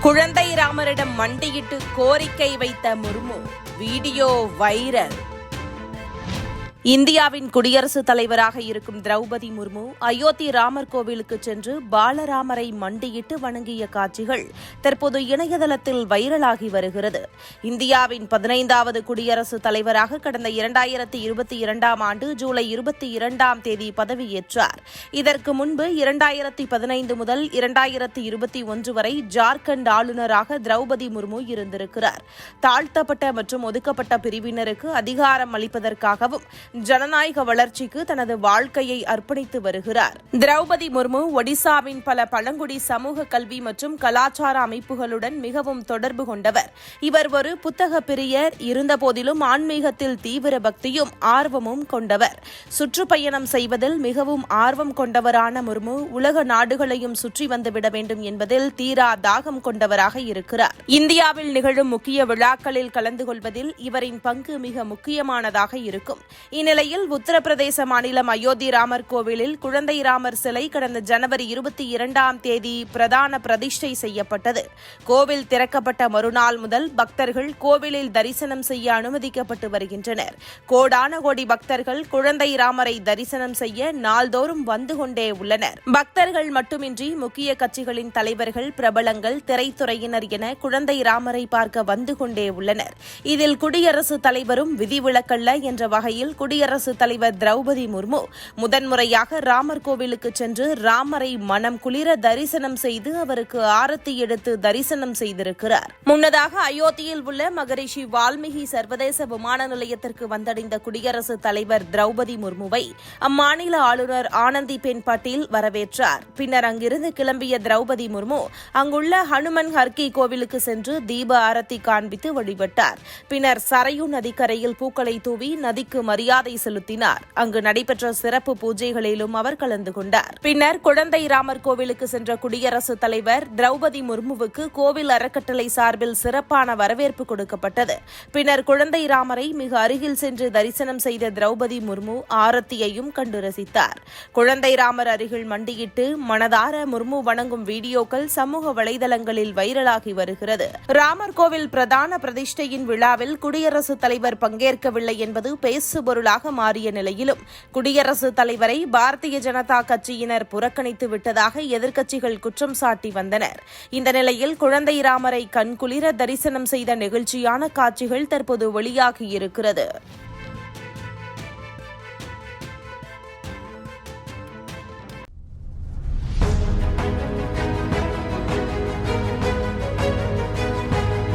குழந்தை ராமரிடம் மண்டியிட்டு கோரிக்கை வைத்த முர்மு வீடியோ வைரல். இந்தியாவின் குடியரசுத் தலைவராக இருக்கும் திரௌபதி முர்மு அயோத்தி ராமர் கோவிலுக்கு சென்று பாலராமரை மண்டியிட்டு வணங்கிய காட்சிகள் தற்போது இணையதளத்தில் வைரலாகி வருகிறது. இந்தியாவின் 15வது குடியரசுத் தலைவராக கடந்த 2022ஆம் ஆண்டு ஜூலை 22ஆம் தேதி பதவியேற்றார். இதற்கு முன்பு 2015 முதல் 2021 வரை ஜார்க்கண்ட் ஆளுநராக திரௌபதி முர்மு இருந்திருக்கிறார். தாழ்த்தப்பட்ட மற்றும் ஒதுக்கப்பட்ட பிரிவினருக்கு அதிகாரம் அளிப்பதற்காகவும் ஜனநாயக வளர்ச்சிக்கு தனது வாழ்க்கையை அர்ப்பணித்து வருகிறார். திரௌபதி முர்மு ஒடிசாவின் பல பழங்குடி சமூக கல்வி மற்றும் கலாச்சார அமைப்புகளுடன் மிகவும் தொடர்பு கொண்டவர். இவர் ஒரு புத்தக பிரியர் இருந்தபோதிலும் ஆன்மீகத்தில் தீவிர பக்தியும் ஆர்வமும் கொண்டவர். சுற்றுப்பயணம் செய்வதில் மிகவும் ஆர்வம் கொண்டவரான முர்மு உலக நாடுகளையும் சுற்றி வந்துவிட வேண்டும் என்பதில் தீரா தாகம் கொண்டவராக இருக்கிறார். இந்தியாவில் நிகழும் முக்கிய விழாக்களில் கலந்து கொள்வதில் இவரின் பங்கு மிக முக்கியமானதாக இருக்கும். இந்நிலையில் உத்தரப்பிரதேச மாநிலம் அயோத்தி ராமர் கோவிலில் குழந்தை ராமர் சிலை கடந்த ஜனவரி 22ஆம் தேதி பிரதான பிரதிஷ்டை செய்யப்பட்டது. கோவில் திறக்கப்பட்ட மறுநாள் முதல் பக்தர்கள் கோவிலில் தரிசனம் செய்ய அனுமதிக்கப்பட்டு வருகின்றனர். கோடான கோடி பக்தர்கள் குழந்தை ராமரை தரிசனம் செய்ய நாள்தோறும் வந்து கொண்டே உள்ளனர். பக்தர்கள் மட்டுமின்றி முக்கிய கட்சிகளின் தலைவர்கள், பிரபலங்கள், திரைத்துறையினர் என குழந்தை ராமரை பார்க்க வந்து கொண்டே உள்ளனர். இதில் குடியரசுத் தலைவரும் விதிவிலக்கல்ல என்ற வகையில் குடியரசுத் தலைவர் திரௌபதி முர்மு முதன்முறையாக ராமர் கோவிலுக்கு சென்று ராமரை மனம் குளிர தரிசனம் செய்து அவருக்கு ஆரத்தி எடுத்து தரிசனம் செய்திருக்கிறார். முன்னதாக அயோத்தியில் உள்ள மகரிஷி வால்மீகி சர்வதேச விமான நிலையத்திற்கு வந்தடைந்த குடியரசுத் தலைவர் திரௌபதி முர்முவை அம்மாநில ஆளுநர் ஆனந்திபென் பட்டேல் வரவேற்றார். பின்னர் அங்கிருந்து கிளம்பிய திரௌபதி முர்மு அங்குள்ள ஹனுமன் ஹர்கி கோவிலுக்கு சென்று தீப ஆரத்தி காண்பித்து வழிபட்டார். பின்னர் சரையு நதிக்கரையில் பூக்களை தூவி நதிக்கு மரியாதை செலுத்தினார். அங்கு நடைபெற்ற சிறப்பு பூஜைகளிலும் அவர் கலந்து கொண்டார். பின்னர் குழந்தை ராமர் கோவிலுக்கு சென்ற குடியரசுத் தலைவர் திரௌபதி முர்முவுக்கு கோவில் அறக்கட்டளை சார்பில் சிறப்பான வரவேற்பு கொடுக்கப்பட்டது. பின்னர் குழந்தை ராமரை மிக அருகில் சென்று தரிசனம் செய்த திரௌபதி முர்மு ஆரத்தியையும் கண்டு ரசித்தார். குழந்தை ராமர் அருகில் மண்டியிட்டு மனதார முர்மு வணங்கும் வீடியோக்கள் சமூக வலைதளங்களில் வைரலாகி வருகிறது. ராமர் கோவில் பிரதான பிரதிஷ்டையின் விழாவில் குடியரசுத் தலைவர் பங்கேற்கவில்லை என்பது பேசுபொருளாக மாறிய நிலையிலும் குடியரசுத் தலைவரை பாரதிய ஜனதா கட்சியினர் புறக்கணித்து விட்டதாக எதிர்க்கட்சிகள் குற்றம் சாட்டி வந்தனர். இந்த நிலையில் குழந்தை ராமரை கண்குளிர தரிசனம் செய்த நெகிழ்ச்சியான காட்சிகள் தற்போது வெளியாகியிருக்கிறது.